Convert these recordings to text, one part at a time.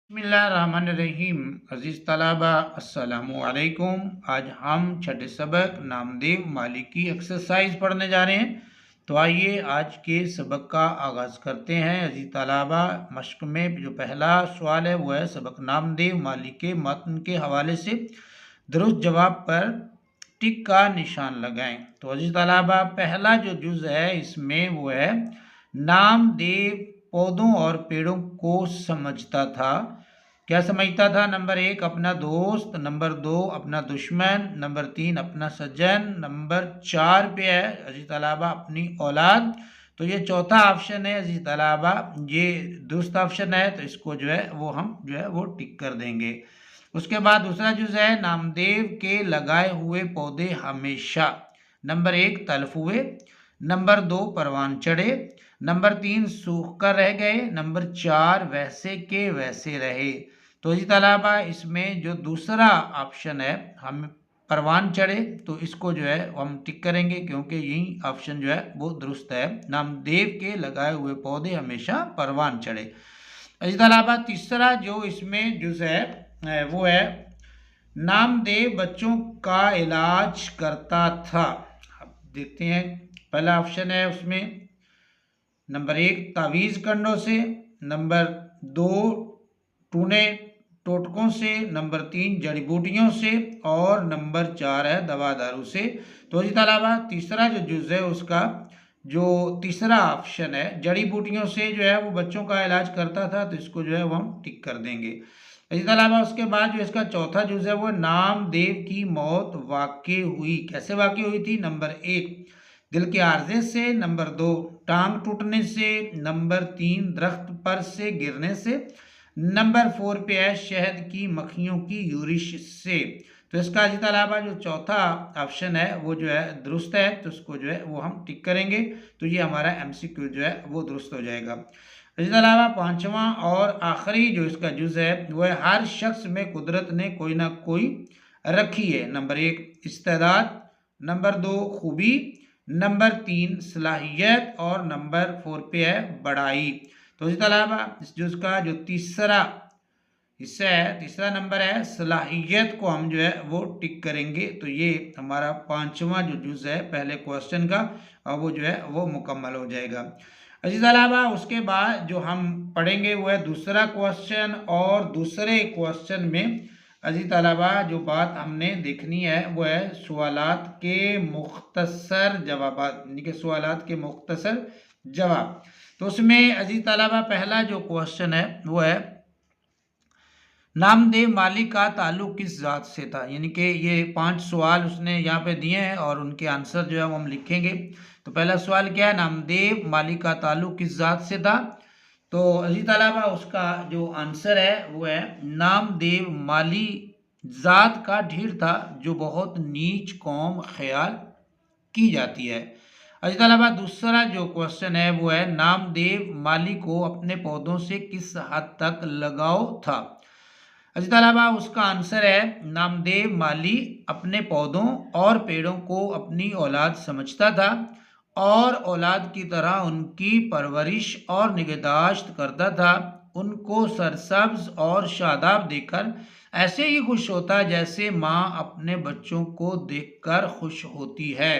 बिस्मिल्लाहिर्रहमानिर्रहीम। अज़ीज़ तलबा अस्सलामु अलैकुम। आज हम छठे सबक नामदेव माली की एक्सरसाइज पढ़ने जा रहे हैं। तो आइए आज के सबक का आगाज़ करते हैं। अज़ीज़ तलबा, मश्क में जो पहला सवाल है वो है सबक नामदेव माली के मतन के हवाले से दुरुस्त जवाब पर टिक का निशान लगाएं। तो अज़ीज़ तलबा, पहला जो जुज़ है इसमें वो है नामदेव पौधों और पेड़ों को समझता था। क्या समझता था? नंबर 1 अपना दोस्त, नंबर 2 अपना दुश्मन, नंबर 3 अपना सज्जन, नंबर 4 पे है अजीज तलाबा अपनी औलाद। तो ये चौथा ऑप्शन है अजीज तलाबा, ये दुरुस्त ऑप्शन है, तो इसको जो है वो हम जो है वो टिक कर देंगे। उसके बाद दूसरा जुज़ है नामदेव के लगाए हुए पौधे हमेशा नंबर 1 तल्फ हुए, नंबर 2 परवान चढ़े, नंबर 3 सूख कर रह गए, नंबर 4 वैसे के वैसे रहे। तो इसी तलाबा इसमें जो दूसरा ऑप्शन है हम परवान चढ़े, तो इसको जो है हम टिक करेंगे क्योंकि यही ऑप्शन जो है वो दुरुस्त है। नामदेव के लगाए हुए पौधे हमेशा परवान चढ़े। इसी तलाबा तीसरा जो इसमें जुज़ है वो है नामदेव बच्चों का इलाज करता था। अब देखते हैं, पहला ऑप्शन है उसमें नंबर 1 तावीज़ कंडों से, नंबर 2 टूने टोटकों से, नंबर 3 जड़ी बूटियों से और नंबर 4 है दवा दारू से। तो इसी अलावा तीसरा जो जुज़ है उसका जो तीसरा ऑप्शन है जड़ी बूटियों से जो है वो बच्चों का इलाज करता था, तो इसको जो है वो हम टिक कर देंगे। इसके अलावा उसके बाद जो इसका चौथा जुज़ है वो नामदेव की मौत वाक़ई हुई। कैसे वाक़ई हुई थी? नंबर 1 दिल के आर्जे से, नंबर 2 टांग टूटने से, नंबर 3 दरख्त पर से गिरने से, नंबर 4 पे है शहद की मक्खियों की यूरिश से। तो इसका इसके अलावा जो चौथा ऑप्शन है वो जो है दुरुस्त है, तो उसको जो है वो हम टिक करेंगे। तो ये हमारा एमसीक्यू जो है वो दुरुस्त हो जाएगा। इसके अलावा पांचवा और आखिरी जो इसका जुज़ है वो है हर शख्स में कुदरत ने कोई ना कोई रखी है। नंबर 1 इस्तेदाद, नंबर 2 खूबी, नंबर 3 सलाहियत और नंबर 4 पे है बड़ाई। तो इसके अलावा इस जुज़ का जो तीसरा हिस्सा है, तीसरा नंबर है सलाहियत, को हम जो है वो टिक करेंगे। तो ये हमारा पांचवा जो जुज़ है पहले क्वेश्चन का वो जो है वो मुकम्मल हो जाएगा। इसी अलावा उसके बाद जो हम पढ़ेंगे वो है दूसरा क्वेश्चन, और दूसरे क्वेश्चन में अजीज तलबा जो बात हमने देखनी है वो है सवालात के मुख्तसर जवाब, यानी कि सवालात के मुख्तसर जवाब। तो उसमें अजीज तलबा पहला जो क्वेश्चन है वो है नामदेव माली का ताल्लुक किस ज़ात से था। यानी कि ये 5 सवाल उसने यहाँ पे दिए हैं और उनके आंसर जो है वो हम लिखेंगे। तो पहला सवाल क्या है? नामदेव माली का ताल्लुक किस ज़ात से था। तो अजीज तलबा उसका जो आंसर है वो है नामदेव माली ज़ात का ढेर था जो बहुत नीच कौम ख्याल की जाती है। अजीज तलबा दूसरा जो क्वेश्चन है वो है नामदेव माली को अपने पौधों से किस हद तक लगाव था। अजीज तलबा उसका आंसर है नामदेव माली अपने पौधों और पेड़ों को अपनी औलाद समझता था और औलाद की तरह उनकी परवरिश और निगहदाश्त करता था। उनको सरसब्ज और शादाब देखकर ऐसे ही खुश होता जैसे माँ अपने बच्चों को देखकर खुश होती है।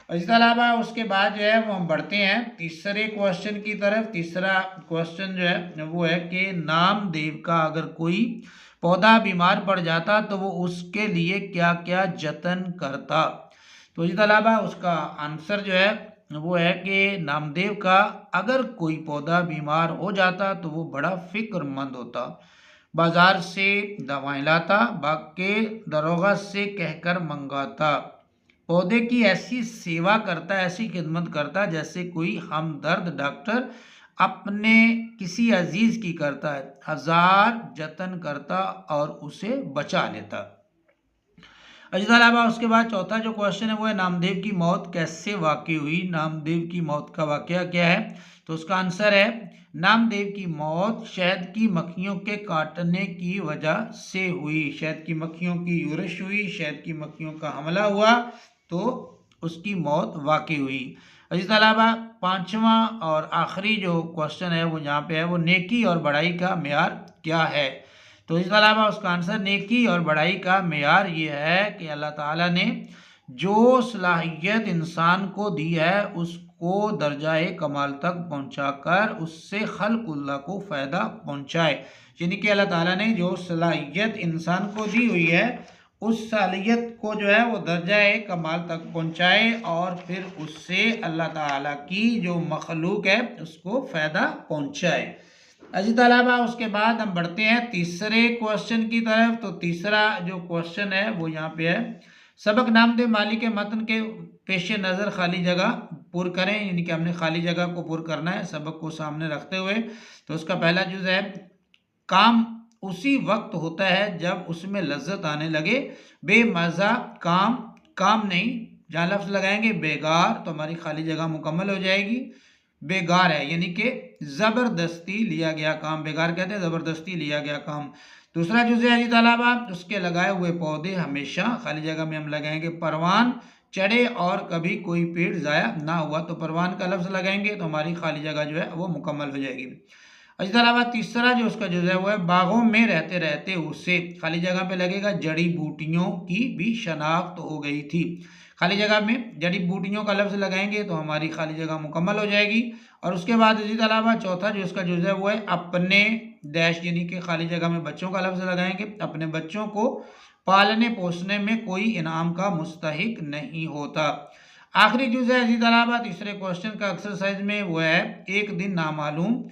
इसके अलावा उसके बाद जो है वो हम बढ़ते हैं तीसरे क्वेश्चन की तरफ। तीसरा क्वेश्चन जो है वो है कि नामदेव का अगर कोई पौधा बीमार पड़ जाता तो वो उसके लिए क्या क्या जतन करता। तो इसके अलावा उसका आंसर जो है वो है कि नामदेव का अगर कोई पौधा बीमार हो जाता तो वो बड़ा फिक्रमंद होता, बाजार से दवाएं लाता, बाग के दरोगा से कहकर मंगाता, पौधे की ऐसी सेवा करता, ऐसी खिदमत करता जैसे कोई हमदर्द डॉक्टर अपने किसी अजीज की करता है, हजार जतन करता और उसे बचा लेता। इसके अलावा उसके बाद चौथा जो क्वेश्चन है वो है नामदेव की मौत कैसे वाकई हुई। नामदेव की मौत का वाकया क्या है। तो उसका आंसर है नामदेव की मौत शहद की मक्खियों के काटने की वजह से हुई। शहद की मक्खियों की यूरिश हुई, शहद की मक्खियों का हमला हुआ तो उसकी मौत वाकई हुई। इसी तलाबा पांचवा और आखिरी जो क्वेश्चन है वो यहाँ पे है, वो नेकी और बड़ाई का मेयार क्या है। तो इस अलावा उसका आंसर नेकी और बड़ाई का मेयार ये है कि अल्लाह ताला ने जो सलाहियत इंसान को दी है उसको दर्जाए कमाल तक पहुंचाकर उससे खल्कुल्लाह को फ़ायदा पहुंचाए। यानी कि अल्लाह ताला ने जो सलाहियत इंसान को दी हुई है उस सलाहियत को जो है वो दर्जाए कमाल तक पहुंचाए और फिर उससे अल्लाह ताला की जो मखलूक है उसको फ़ायदा पहुंचाए। इसी तलाबा उसके बाद हम बढ़ते हैं तीसरे क्वेश्चन की तरफ। तो तीसरा जो क्वेश्चन है वो यहाँ पे है, सबक नामदेव माली के मतन के पेश नज़र खाली जगह पुर करें। यानी कि हमने खाली जगह को पुर करना है सबक को सामने रखते हुए। तो उसका पहला जुज़ है, काम उसी वक्त होता है जब उसमें लज्जत आने लगे, बेमज़ा काम काम नहीं, जहाँ लफ्ज़ लगाएंगे बेगार तो हमारी खाली जगह मुकम्मल हो जाएगी। बेगार है यानी कि ज़बरदस्ती लिया गया काम, बेगार कहते हैं ज़बरदस्ती लिया गया काम। दूसरा जुज़े है तलाबा, उसके लगाए हुए पौधे हमेशा, खाली जगह में हम लगाएंगे परवान चढ़े और कभी कोई पेड़ ज़ाया ना हुआ। तो परवान का लफ्ज़ लगाएंगे तो हमारी खाली जगह जो है वो मुकम्मल हो जाएगी। इसके अलावा तीसरा जो उसका जुज़ है वो है, बागों में रहते रहते उसे, खाली जगह पे लगेगा जड़ी बूटियों की भी शनाख्त हो गई थी। खाली जगह में जड़ी बूटियों का लफ्ज़ लगाएंगे तो हमारी खाली जगह मुकम्मल हो जाएगी। और उसके बाद इसी अलावा चौथा जो इसका जुज़ है वो है, अपने डैश यानी कि खाली जगह में बच्चों का लफ्ज़ लगाएंगे, अपने बच्चों को पालने पोसने में कोई इनाम का मुस्तहिक नहीं होता। आखिरी जुज़ है इसी अलावा तीसरे क्वेश्चन का एक्सरसाइज में वो है, एक दिन नामालूम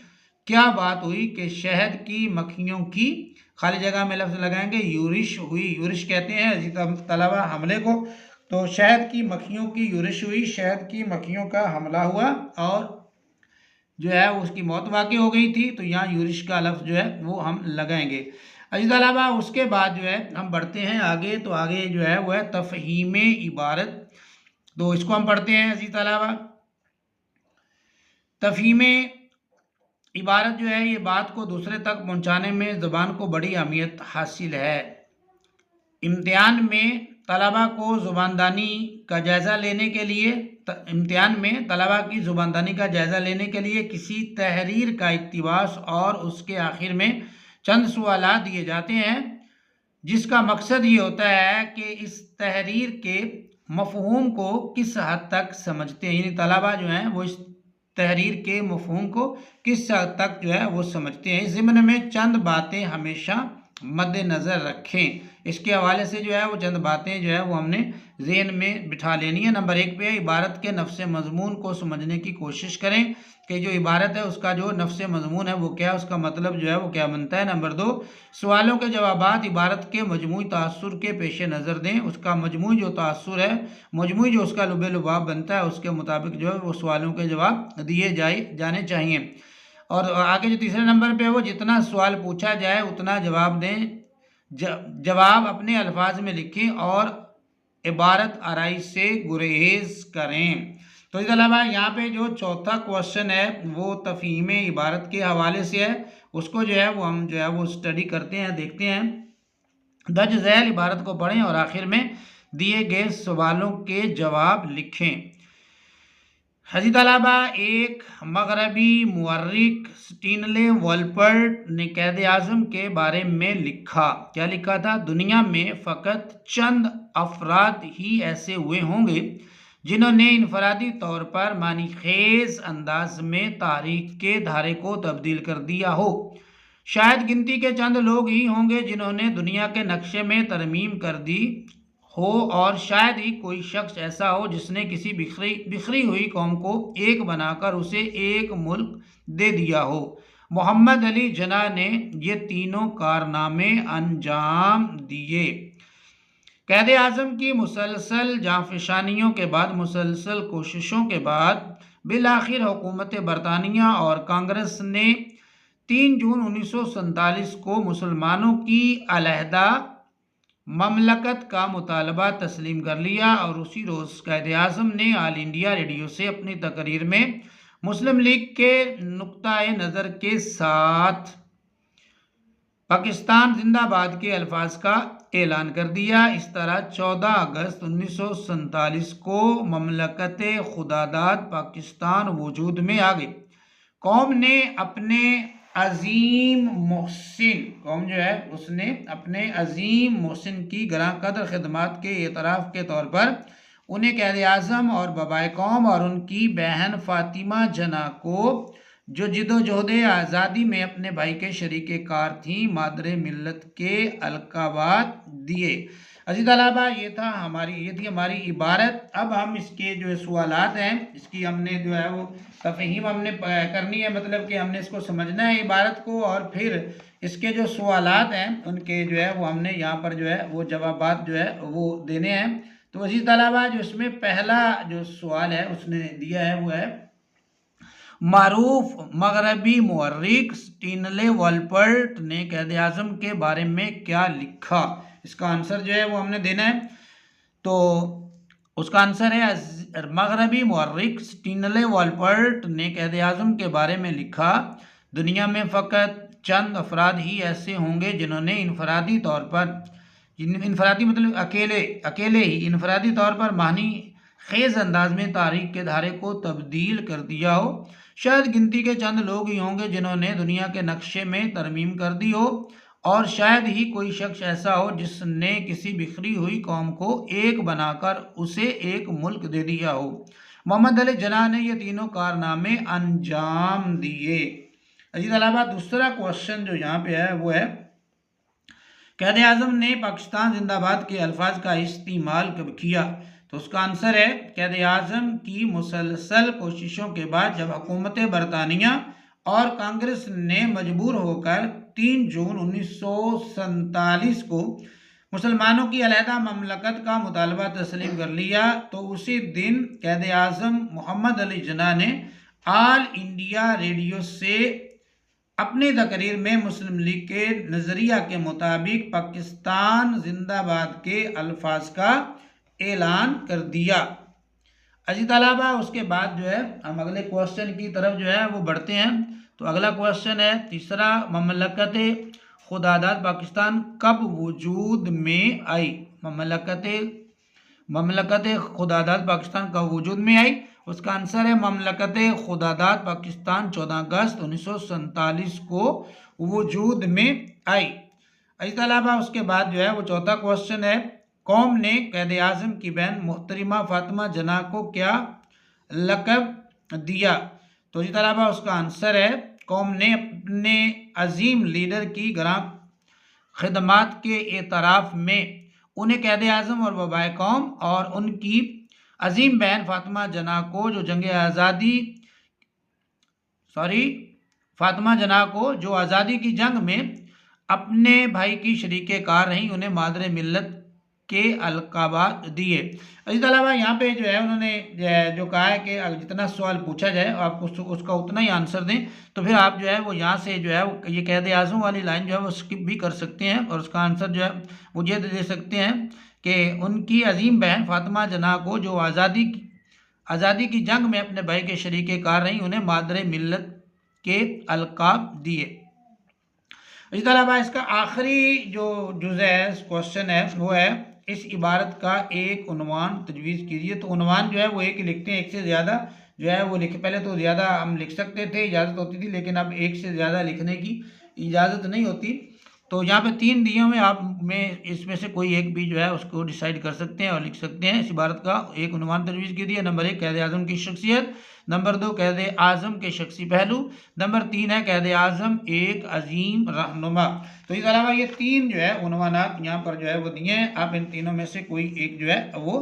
क्या बात हुई कि शहद की मक्खियों की, खाली जगह में लफ्ज़ लगाएंगे यूरिश हुई। यूरिश कहते हैं इसी तलाबा हमले को। तो शहद की मक्खियों की यूरिश हुई, शहद की मक्खियों का हमला हुआ और जो है उसकी मौत वाक़ई हो गई थी। तो यहाँ यूरिश का लफ्ज़ जो है वो हम लगाएंगे। इसी अलावा उसके बाद जो है हम बढ़ते हैं आगे। तो आगे जो है वो है तफ़हीम इबारत। तो इसको हम पढ़ते हैं। इसी अलावा तफ़हीम इबारत जो है ये बात को दूसरे तक पहुँचाने में ज़ुबान को बड़ी अहमियत हासिल है। इम्तिहान में तलबा को ज़ुबानदानी का जायज़ा लेने के लिए, इम्तिहान में तलबा की ज़ुबानदानी का जायज़ा लेने के लिए किसी तहरीर का इक़्तिबास और उसके आखिर में चंद सवालात दिए जाते हैं, जिसका मकसद ये होता है कि इस तहरीर के मफ़हूम को किस हद तक समझते हैं। यानी तलबा जो हैं वो इस तहरीर के मफ़हूम को किस हद तक जो है वो समझते हैं। इस ज़िम्न में चंद बातें हमेशा मद्देनज़र रखें। इसके हवाले से जो है वो चंद बातें जो है वो हमने ज़हन में बिठा लेनी है। नंबर 1 पे इबारत के नफ्स मज़मून को समझने की कोशिश करें कि जो इबारत है उसका जो नफ्स मज़मून है वो क्या है, उसका मतलब जो है वो क्या बनता है। नंबर 2, सवालों के जवाबात इबारत के मजमूई तासुर के पेश नज़र दें। उसका मजमूई जो तासुर है, मजमूई जो उसका लुबे लुबाब बनता है, उसके मुताबिक जो है वो सवालों के जवाब दिए जाने चाहिए। और आगे जो तीसरे नंबर पे है वो, जितना सवाल पूछा जाए उतना जवाब दें। जवाब अपने अल्फाज में लिखें और इबारत आराई से गुरेज करें। तो इसके अलावा यहाँ पे जो चौथा क्वेश्चन है वो तफ़हीम इबारत के हवाले से है। उसको जो है वो हम जो है वो स्टडी करते हैं, देखते हैं। दर्ज झैल इबारत को पढ़ें और आखिर में दिए गए सवालों के जवाब लिखें। हजी तलाबा, एक मगरबी मुअर्रिख स्टीनले वॉलपर्ट ने कैद आज़म के बारे में लिखा। क्या लिखा था? दुनिया में फ़कत चंद अफराद ही ऐसे हुए होंगे जिन्होंने इनफरादी तौर पर मानी खेज अंदाज में तारीख के धारे को तब्दील कर दिया हो। शायद गिनती के चंद लोग ही होंगे जिन्होंने दुनिया के नक्शे में तरमीम कर दी हो, और शायद ही कोई शख्स ऐसा हो जिसने किसी बिखरी हुई कौम को एक बनाकर उसे एक मुल्क दे दिया हो। मोहम्मद अली जना ने ये तीनों कारनामे अंजाम दिए। कैद आज़म की मुसलसल जांफशानियों के बाद, मुसलसल कोशिशों के बाद बिलाखिर हुकूमत बरतानिया और कांग्रेस ने 3 जून 1947 को मुसलमानों की अलहदा ममलकत का मुतालबा तस्लीम कर लिया और उसी रोज़ कैद आज़म ने ऑल इंडिया रेडियो से अपनी तकरीर में मुस्लिम लीग के नुक्ता नज़र के साथ पाकिस्तान जिंदाबाद के अल्फाज का ऐलान कर दिया। इस तरह 14 अगस्त 1947 को ममलकत खुदादाद पाकिस्तान वजूद में आ गई। कौम ने अपने अजीम मोहसिन, कौम जो है उसने अपने अजीम मोहसिन की गरां कदर खिदमत के एतराफ़ के तौर पर उन्हें क़ायद आज़म और बबाए कौम और उनकी बहन फ़ातिमा जना को, जो जिदोजहद आज़ादी में अपने भाई के शरीक कार थी, मादरे मिल्लत के अलकाबात दिए। अज़ीज़ तलबा, ये थी हमारी इबारत। अब हम इसके जो सवालात हैं, इसकी हमने जो है वो तफ़हीम हमने करनी है, मतलब कि हमने इसको समझना है इबारत को, और फिर इसके जो सवालात हैं उनके जो है वो हमने यहाँ पर जो है वो जवाबात जो है वो देने हैं। तो अज़ीज़ तलबा, जो इसमें पहला जो सवाल है उसने दिया है वो है, मारूफ मगरबी मुअर्रिख स्टीनले वॉलपर्ट ने क़ायद आज़म के बारे में क्या लिखा। इसका आंसर जो है वो हमने देना है। तो उसका आंसर है, मगरबी मुअर्रिख स्टीनले वॉलपर्ट ने क़ायद आज़म के बारे में लिखा, दुनिया में फ़कत चंद अफराद ही ऐसे होंगे जिन्होंने इनफरादी तौर पर, इनफरादी मतलब अकेले ही इनफरादी तौर पर मानी खेज अंदाज में तारीख के धारे को तब्दील कर दिया हो। शायद गिनती के चंद लोग ही होंगे जिन्होंने दुनिया के नक्शे में तरमीम कर दी हो, और शायद ही कोई शख्स ऐसा हो जिसने किसी बिखरी हुई कौम को एक बनाकर उसे एक मुल्क दे दिया हो। मोहम्मद अली जिन्ना ने ये तीनों कारनामे अंजाम दिए। अजीज अलावा, दूसरा क्वेश्चन जो यहाँ पे है वो है, क़ायद आज़म ने पाकिस्तान जिंदाबाद के अल्फाज का इस्तेमाल कब किया। तो उसका आंसर है, क़ायद आज़म की मुसलसल कोशिशों के बाद जब हुकूमत बरतानिया और कांग्रेस ने मजबूर होकर 3 जून 1947 को मुसलमानों की अलहदा ममलकत का मुतालबा तस्लीम कर लिया, तो उसी दिन क़ायद आज़म मोहम्मद अली जिन्ना ने ऑल इंडिया रेडियो से अपनी तकरीर में मुस्लिम लीग के नज़रिया के मुताबिक पाकिस्तान जिंदाबाद के अल्फाज का ऐलान कर दिया। अजीज तलबा, उसके बाद जो है हम अगले क्वेश्चन की तरफ जो है वो बढ़ते हैं। तो अगला क्वेश्चन है तीसरा, ममलकत खुदादाद पाकिस्तान कब वजूद में आई। ममलकत खुदादाद पाकिस्तान कब वजूद में आई। उसका आंसर है, ममलकत खुदादाद पाकिस्तान 14 अगस्त 1947 को वजूद में आई। अजीज तलबा, उसके बाद जो है वो चौथा क्वेश्चन है, कौम ने क़ायद आज़म की बहन मोहतरमा फ़ातिमा जना को क्या लक़ब दिया। तो अजीज तलबा, उसका आंसर है, कौम ने अपने अजीम लीडर की गरां खिदमत के एतराफ़ में उन्हें क़ायद आज़म और बबाए कौम और उनकी अजीम बहन फ़ातिमा जना को, जो आज़ादी की जंग में अपने भाई की शरीक कार रही, उन्हें मादरे मिल्लत के अलकाबात दिए। अजीज तलबा, यहाँ पे जो है उन्होंने जो कहा है कि जितना सवाल पूछा जाए आप उसका उतना ही आंसर दें, तो फिर आप जो है वो यहाँ से जो है ये क़ायद आज़म वाली लाइन जो है वो स्किप भी कर सकते हैं, और उसका आंसर जो है वो ये दे सकते हैं कि उनकी अजीम बहन फ़ातिमा जना को, जो आज़ादी की जंग में अपने भाई के शरीक कार रही, उन्हें मादरे मिल्लत के अलकाब दिए। इस तरह इसका आखिरी जो जुज़ है क्वेश्चन है वो है, इस इबारत का एक उन्वान तजवीज़ कीजिए। तो उन्वान जो है वो एक ही लिखते हैं, एक से ज़्यादा जो है वो पहले तो ज़्यादा हम लिख सकते थे, इजाज़त होती थी, लेकिन अब एक से ज़्यादा लिखने की इजाज़त नहीं होती। तो यहाँ पे 3 दिए हुए, आप में इसमें से कोई एक भी जो है उसको डिसाइड कर सकते हैं और लिख सकते हैं। इस इबारत का एक उन्वान तजवीज़ कीजिए। नंबर 1, क़ायद आज़म की शख्सियत। नंबर 2, क़ायद आज़म के शख्सी पहलू। नंबर 3 है, क़ायद आज़म एक अजीम रहनुमा। तो इस अलावा ये 3 जो है उन्वानात यहाँ पर जो है वो दिए हैं, आप इन तीनों में से कोई एक जो है वो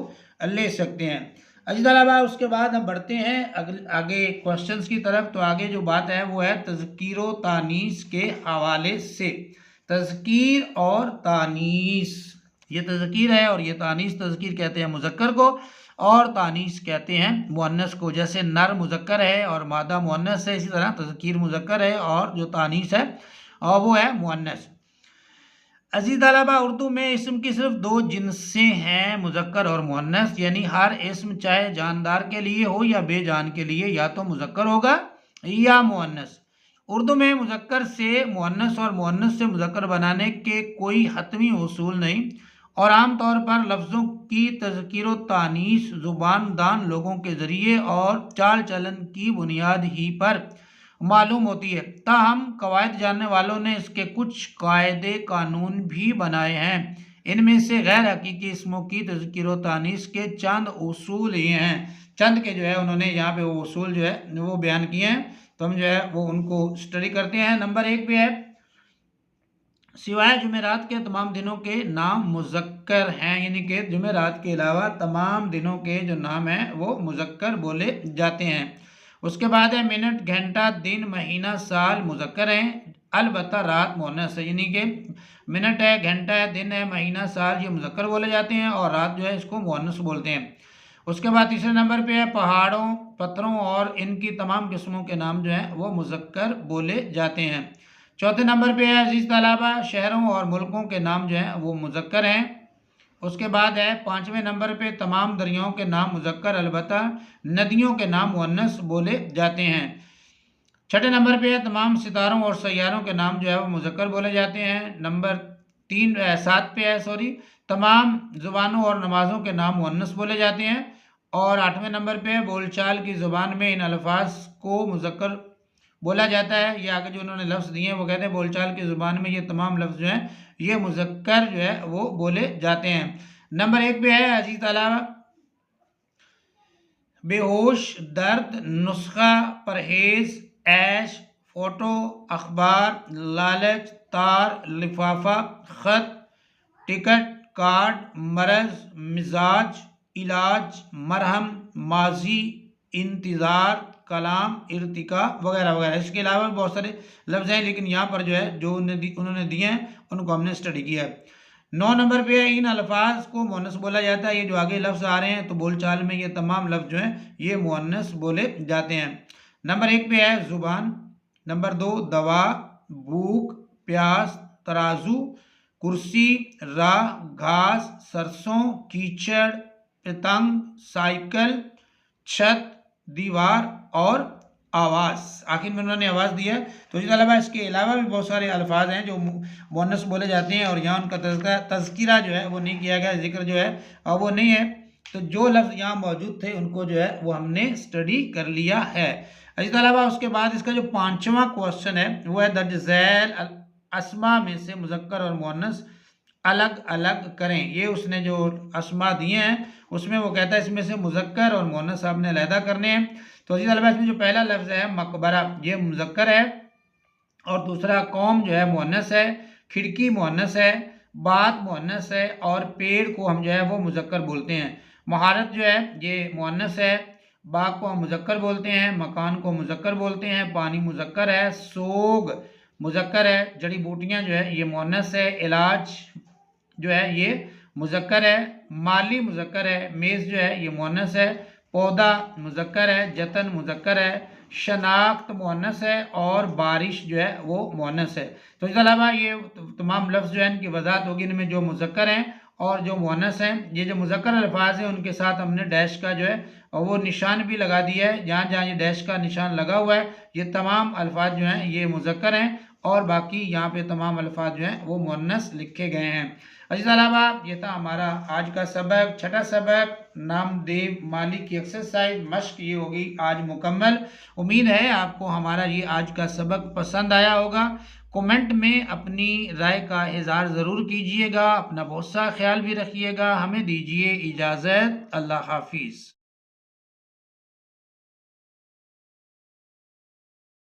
ले सकते हैं। अजीज तलबा, उसके बाद हम बढ़ते हैं आगे क्वेश्चंस की तरफ। तो आगे जो बात है वो है तज़कीर व तानीस के हवाले से। तज़कीर और तानीस, ये तज़कीर है और ये तानीस। तज़कीर कहते हैं मुज़क्कर को और तानीस कहते हैं मुअन्नस को। जैसे नर मुज़क्कर है और मादा मुअन्नस है, इसी तरह तज़कीर मुज़क्कर है और जो तानीस है और वो है मुअन्नस। अज़ीज़ तलबा, उर्दू में इस्म की सिर्फ 2 जिन्सें हैं, मुज़क्कर और मुअन्नस। यानी हर इस्म चाहे जानदार के लिए हो या बेजान के लिए, या तो मुज़क्कर होगा या मुअन्नस। उर्दू में मुज़क्कर से मुअन्नस और मुअन्नस से मुज़क्कर बनाने के कोई हतमी उसूल नहीं और आम तौर पर लफ्ज़ों की तज़कीर व तानीस ज़ुबान दान लोगों के ज़रिए और चाल चलन की बुनियाद ही पर मालूम होती है। ताहम कवायद जानने वालों ने इसके कुछ कायदे कानून भी बनाए हैं। इनमें से गैर हकीकी इसमों की तज़कीर व तानीस के चंद उसूल ये हैं। चंद के जो है उन्होंने यहाँ पे वो उसूल जो है वो बयान किए हैं, तो हम जो है वो उनको स्टडी करते हैं। नंबर 1 पे है, सिवाय जुमेरात के तमाम दिनों के नाम मुज़क्कर हैं, यानी कि जुमेरात के अलावा तमाम दिनों के जो नाम हैं वो मुज़क्कर बोले जाते हैं। उसके बाद है मिनट, घंटा, दिन, महीना, साल मुज़क्कर हैं, अलबत्ता रात मुअन्नस है, यानी कि मिनट है, घंटा है, दिन है, महीना, साल ये मुज़क्कर बोले जाते हैं और रात जो है इसको मुअन्नस बोलते हैं। उसके बाद तीसरे नंबर पे है पहाड़ों, पत्थरों और इनकी तमाम किस्मों के नाम जो हैं वो मुज़क्कर बोले जाते हैं। चौथे नंबर पे है अजीज़ तलबा, शहरों और मुल्कों के नाम जो हैं वो मुज़क्कर हैं। उसके बाद है पाँचवें नंबर पे तमाम दरियाओं के नाम मुज़क्कर, अलबत्ता नदियों के नाम मुअन्नस बोले जाते हैं। छठे नंबर पे है तमाम सितारों और सैयारों के नाम जो है वो मुज़क्कर बोले जाते हैं। नंबर 7 पे है तमाम ज़ुबानों और नमाज़ों के नाम मुअन्नस बोले जाते हैं। और 8वें नंबर पे है बोलचाल की ज़ुबान में इन अल्फाज को मुज़क्कर बोला जाता है। ये आगे जो उन्होंने लफ्ज़ दिए हैं वो कहते हैं बोलचाल की ज़ुबान में ये तमाम लफ्ज़ जो हैं ये मुज़क्कर जो है वो बोले जाते हैं। नंबर 1 पे है अजीज़ तलबा, बेहोश, दर्द, नुस्खा, परहेज़, ऐश, फ़ोटो, अखबार, लालच, तार, लिफाफा, ख़त, टिकट, कार्ड, मरज़, मिजाज, इलाज, मरहम, माजी, इंतज़ार, कलाम, इर्तिका वगैरह वगैरह। इसके अलावा भी बहुत सारे लफ्ज़ हैं, लेकिन यहाँ पर जो है जो उन्होंने दिए हैं उनको हमने स्टडी किया है। 9 नंबर पे है इन अल्फाज को मुअन्नस बोला जाता है। ये जो आगे लफ्ज़ आ रहे हैं तो बोलचाल में ये तमाम लफ्ज़ जो हैं ये मुअन्नस बोले जाते हैं। नंबर 1 पे है ज़ुबान, नंबर 2 दवा, भूख, प्यास, तराजू, कुर्सी, राह, घास, सरसों, कीचड़, पतंग, साइकिल, छत, दीवार और आवाज़। आखिर में उन्होंने आवाज़ दी है। तो इसके अलावा इसके अलावा भी बहुत सारे अल्फाज हैं जो मुअन्नस बोले जाते हैं और यहाँ उनका तज़किरा जो है वो नहीं किया गया, जिक्र जो है वो नहीं है। तो जो लफ्ज़ यहाँ मौजूद थे उनको जो है वो हमने स्टडी कर लिया है। इसके अलावा उसके बाद इसका जो 5वां क्वेश्चन है वो है दर्ज झैल अस्मा में से मुज़क्कर और मुअन्नस अलग अलग करें। ये उसने जो अस्मा दिए हैं उसमें वो कहता है इसमें से मुज़क्कर और मुअन्नस आपने अलहदा करने हैं। तो अजीज़ तलबा इसमें जो पहला लफ्ज़ है मकबरा, ये मुज़क्कर है और दूसरा कौम जो है मुअन्नस है, खिड़की मुअन्नस है, बात मुअन्नस है और पेड़ को हम जो है वो मुज़क्कर बोलते हैं। महारत जो है ये मुअन्नस है, बाग को हम मुज़क्कर बोलते हैं, मकान को मुज़क्कर बोलते हैं, पानी मुज़क्कर है, सोग मुज़क्कर है, जड़ी बूटियाँ जो है ये मुअन्नस है, इलाज जो है ये मुज़क्कर है, माली मुज़क्कर है, मेज़ जो है ये मुअन्नस है, पौधा मुज़क्कर है, जतन मुज़क्कर है, शनाख्त मुअन्नस है और बारिश जो है वो मुअन्नस है। तो इसके अलावा ये तमाम लफ्ज़ जो है इनकी वज़ाहत होगी, इनमें जो मुज़क्कर हैं और जो मुअन्नस हैं। ये जो मुज़क्कर अल्फाज हैं उनके साथ हमने डैश का जो है वो निशान भी लगा दिया है। जहाँ जहाँ ये डैश का निशान लगा हुआ है ये तमाम अल्फाज जो हैं ये मुज़क्कर हैं और बाकी यहाँ पे तमाम अल्फाज जो हैं वो मुअन्नस लिखे गए हैं। इसके अलावा ये था हमारा आज का सबक, छठा सबक नामदेव मालिक की एक्सरसाइज मश्क ये होगी आज मुकम्मल। उम्मीद है आपको हमारा ये आज का सबक पसंद आया होगा। कमेंट में अपनी राय का इज़हार ज़रूर कीजिएगा। अपना बहुत सा ख्याल भी रखिएगा। हमें दीजिए इजाज़त। अल्लाह हाफिज़।